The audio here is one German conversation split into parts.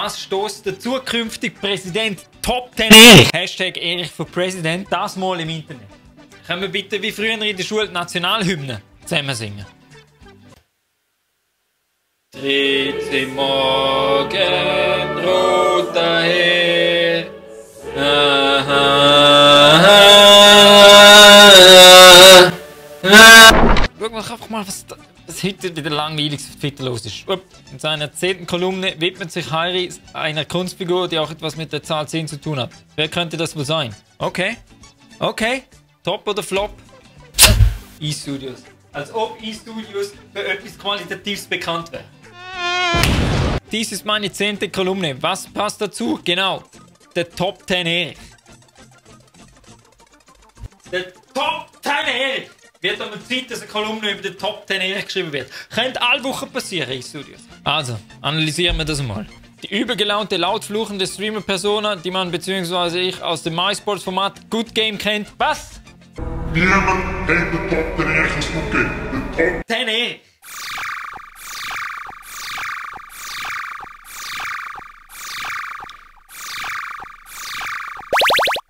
Was stößt der zukünftige Präsident Top 10 Erich? Hashtag Erich für Präsident. Das mal im Internet. Können wir bitte wie früher in der Schule die Nationalhymne zusammen singen? Tritt im Morgenrot daher. Schau mal einfach mal, was heute wieder langweilig auf Twitter los ist. In seiner 10. Kolumne widmet sich Heiri einer Kunstfigur, die auch etwas mit der Zahl 10 zu tun hat. Wer könnte das wohl sein? Okay. Okay. Top oder Flop? E-Studios. Als ob E-Studios für etwas Qualitatives bekannt wäre. Dies ist meine 10. Kolumne. Was passt dazu? Genau. Der Top 10 Erich. Der Top 10 Erich! Wird aber Zeit, dass eine Kolumne über den Top 10 Erich geschrieben wird. Könnte alle Wochen passieren in Studios. Also, analysieren wir das mal. Die übergelaunte, lautfluchende Streamer-Persona, die man bzw. ich aus dem MySports-Format Good Game kennt. Was? Niemand kennt den Top 10 Erich als Good Game. Den Top 10 Erich!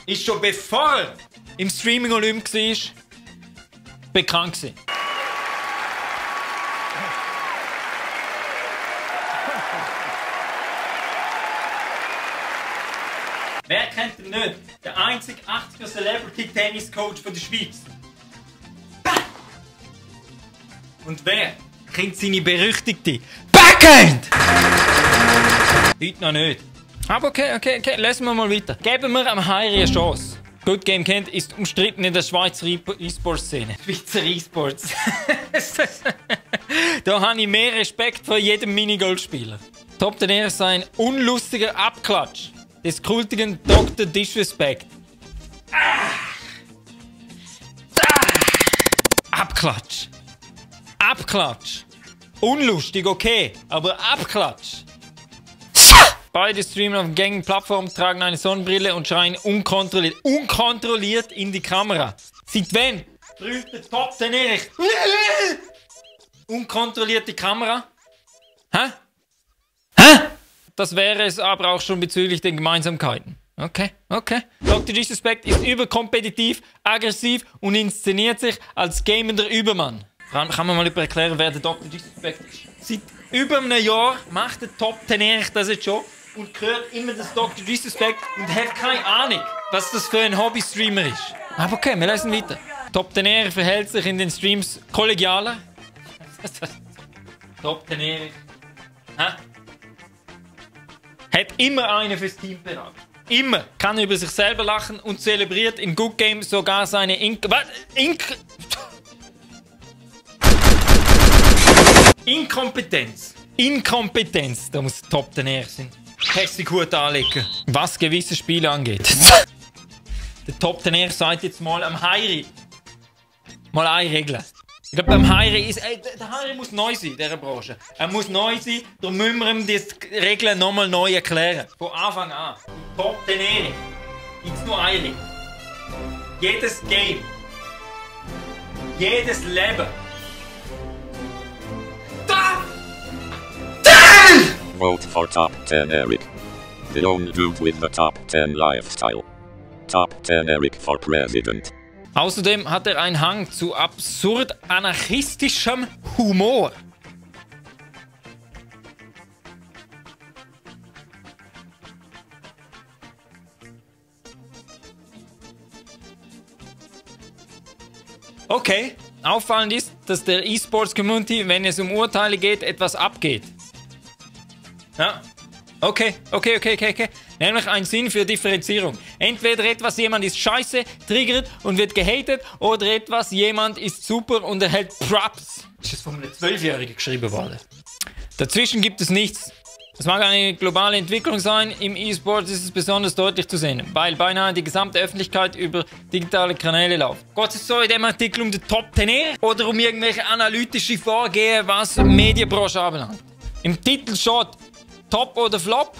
Ist schon bevor er im Streaming Olymp war, bekannt gewesen. Wer kennt ihn nicht? Der einzige 80er Celebrity-Tennis-Coach der Schweiz. Und wer kennt seine berüchtigte Backhand? Heute noch nicht. Aber okay, lassen wir mal weiter. Geben wir am Heiri eine Chance. Good Game kennt, ist umstritten in der Schweizer E-Sport-Szene. Schweizer E-Sports. Da habe ich mehr Respekt vor jedem Minigolfspieler. Top 10 Erich sei ein unlustiger Abklatsch des kultigen Dr. Disrespect. Abklatsch. Abklatsch. Unlustig, okay, aber Abklatsch. Beide Streamer auf gängigen Plattformen tragen eine Sonnenbrille und schreien unkontrolliert in die Kamera. Seit wann brüllt der Top 10 Erich? Unkontrollierte Kamera? Hä? Hä? Das wäre es aber auch schon bezüglich den Gemeinsamkeiten. Okay. Dr. Disrespect ist überkompetitiv, aggressiv und inszeniert sich als gamender Übermann. Kann man mal erklären, wer der Dr. Disrespect ist? Seit über einem Jahr macht der Top 10 Erich das jetzt schon und hört immer das Dr. Disrespect und hat keine Ahnung, was das für ein Hobby-Streamer ist. Aber okay, wir lesen weiter. Top 10 Erich verhält sich in den Streams kollegialer. Top 10 Erich. Hat immer einen fürs Team bereit. Immer. Kann über sich selber lachen und zelebriert im Good Game sogar seine Inkompetenz. Inkompetenz. Da muss Top 10 Erich sein. Hässlich gut anlegen. Was gewisse Spiele angeht. Der Top 10 Erich sagt jetzt mal am Heiri. Mal eine Regel. Ich glaube, beim Heiri ist. Der Heiri muss neu sein in dieser Branche. Er muss neu sein, darum müssen wir ihm die Regeln nochmal neu erklären. Von Anfang an. Top 10 Erich. Gibt es nur eine Regel. Jedes Game. Jedes Leben. Vote for Top 10 Erich. The only dude with the Top 10 lifestyle. Top 10 Erich for President. Außerdem hat er einen Hang zu absurd anarchistischem Humor. Okay, auffallend ist, dass der E-Sports-Community, wenn es um Urteile geht, etwas abgeht. Ja, okay. Nämlich ein Sinn für Differenzierung. Entweder etwas, jemand ist scheiße, triggert und wird gehatet, oder etwas, jemand ist super und erhält Props. Das ist von einem 12-Jährigen geschrieben worden. Dazwischen gibt es nichts. Es mag eine globale Entwicklung sein, im E-Sport ist es besonders deutlich zu sehen, weil beinahe die gesamte Öffentlichkeit über digitale Kanäle läuft. Geht es so in dem Artikel um den Top 10 Erich oder um irgendwelche analytische Vorgehen, was Medienbranche anbelangt? Im Titel steht Top oder Flop?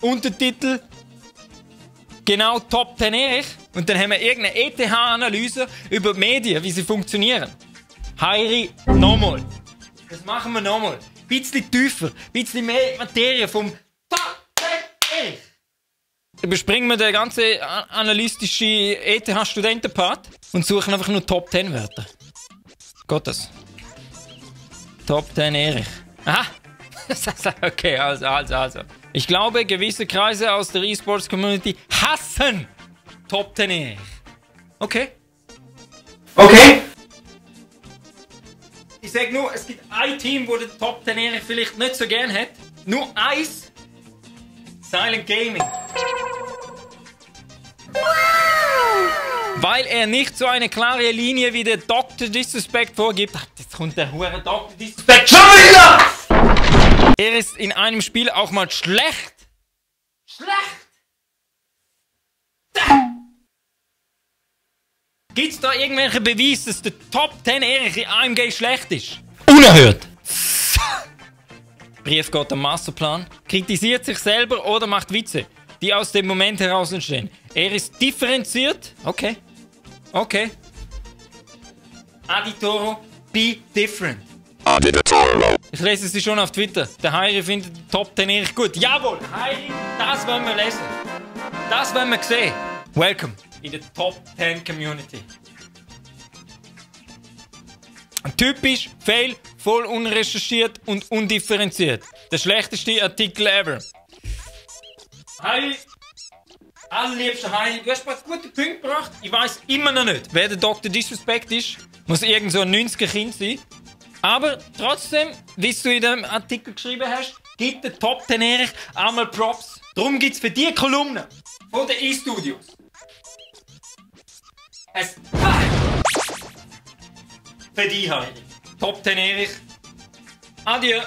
Untertitel genau Top 10 Erich. Und dann haben wir irgendeine ETH-Analyse über die Medien, wie sie funktionieren. Heiri, nochmal. Das machen wir nochmal. Ein bisschen tiefer, ein bisschen mehr Materie vom Top überspringen wir den ganzen analytische ETH-Studenten-Part und suchen einfach nur Top 10 Wörter. Geht das? Top 10 Erich. Aha! Okay, also. Ich glaube, gewisse Kreise aus der E-Sports-Community hassen Top 10 Erich. Okay. Ich sag nur, es gibt ein Team, wo der Top 10 Erich vielleicht nicht so gern hat. Nur eins. Silent Gaming. Weil er nicht so eine klare Linie wie der Dr. Disrespect vorgibt. Ach, jetzt kommt der hure Dr. Disrespect schon wieder! Er ist in einem Spiel auch mal schlecht. Gibt's da irgendwelche Beweise, dass der Top 10 Erich in AMG schlecht ist? Unerhört! Brief geht am Masterplan, kritisiert sich selber oder macht Witze, die aus dem Moment heraus entstehen. Er ist differenziert. Okay. Aditoro, be different. Aditoro. Ich lese sie schon auf Twitter. Der Heiri findet den Top 10 Erich gut. Jawohl, Heiri, das wollen wir lesen. Das wollen wir sehen. Welcome in der Top 10 Community. Typisch, fail, voll unrecherchiert und undifferenziert. Der schlechteste Artikel ever. Heidi, allerliebster Heidi, du hast ein paar gute Punkte gebracht. Ich weiss immer noch nicht, wer der Dr. Disrespect ist. Muss irgend so ein 90er-Kind sein. Aber trotzdem, wie du in dem Artikel geschrieben hast, gibt der Top 10 Erich einmal Props. Darum gibt es für die Kolumne von den E-Studios für die Heidi. Top 10 Erich. Adieu.